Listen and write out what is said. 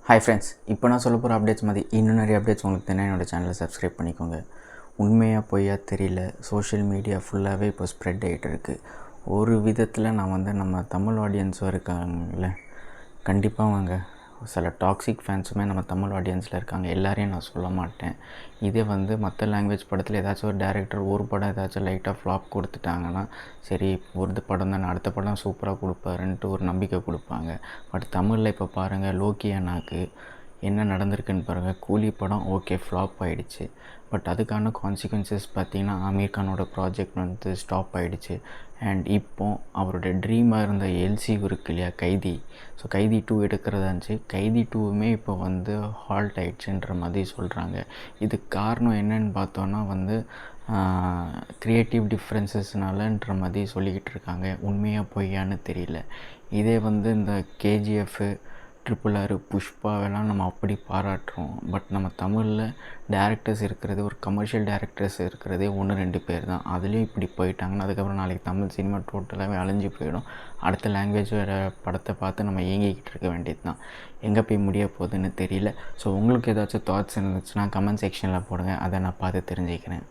Hi friends, இப்போ நான் சொல்ல போகிற அப்டேட்ஸ் மாதிரி இன்னும் நிறைய அப்டேட்ஸ் உங்களுக்கு தெரியும். என்னோடய சேனலை சப்ஸ்கிரைப் பண்ணிக்கோங்க. உண்மையாக பொய்யா தெரியல, சோஷியல் மீடியா ஃபுல்லாகவே இப்போ ஸ்ப்ரெட் ஆகிட்டு இருக்குது. ஒரு விதத்தில் நான் நம்ம தமிழ் ஆடியன்ஸும் இருக்காங்கல்ல, கண்டிப்பாக சில டாக்ஸிக் ஃபேன்ஸுமே நம்ம தமிழ் ஆடியன்ஸில் இருக்காங்க. எல்லாரையும் நான் சொல்ல மாட்டேன். இதே மற்ற லாங்குவேஜ் படத்தில் ஏதாச்சும் ஒரு டேரக்டர் ஒரு படம் ஏதாச்சும் லைட்டாக ஃப்ளாப் கொடுத்துட்டாங்கன்னா, சரி ஒரு படம் தானே, அடுத்த படம் சூப்பராக கொடுப்பாருன்ட்டு ஒரு நம்பிக்கை கொடுப்பாங்க. பட் தமிழில் இப்போ பாருங்கள், லோக்கி அண்ணாக்கு என்ன நடந்திருக்குன்னு பாருங்கள். கூலி படம் ஓகே ஃப்ளாப் ஆகிடுச்சு. பட் அதுக்கான கான்சிக்வன்சஸ் பார்த்திங்கன்னா, ஆமீர் கானோட ப்ராஜெக்ட் ஸ்டாப் ஆகிடுச்சு. அண்ட் இப்போ அவரோட ட்ரீமாக இருந்த எல்சியூ இருக்கு இல்லையா, கைதி. ஸோ கைதி 2 எடுக்கிறதா இருந்துச்சு. கைதி 2வுமே இப்போ ஹால்ட் ஆகிடுச்சுன்ற மாதிரி சொல்கிறாங்க. இதுக்கு காரணம் என்னன்னு பார்த்தோன்னா க்ரியேட்டிவ் டிஃப்ரென்சஸ்னாலன்ற மாதிரி சொல்லிக்கிட்டு இருக்காங்க. உண்மையாக பொய்யான்னு தெரியல. இதே இந்த கேஜிஎஃப்பு, RRR, புஷ்பாவெல்லாம் நம்ம அப்படி பாராட்டுறோம். பட் நம்ம தமிழில் டேரக்டர்ஸ் இருக்கிறது, ஒரு கமர்ஷியல் டேரக்டர்ஸ் இருக்கிறதே 1-2 பேர் தான். அதுலேயும் இப்படி போயிட்டாங்கன்னா அதுக்கப்புறம் நாளைக்கு தமிழ் சினிமா டோட்டலாகவே அழிஞ்சு போயிடும். அடுத்த லாங்குவேஜ் வேறு படத்தை பார்த்து நம்ம ஏங்கிக்கிட்டு இருக்க வேண்டியது தான். எங்கே போய் முடிய போகுதுன்னு தெரியல. ஸோ உங்களுக்கு ஏதாச்சும் தாட்ஸ் இருந்துச்சுன்னா கமெண்ட் செக்ஷனில் போடுங்க, அதை நான் பார்த்து தெரிஞ்சுக்கிறேன்.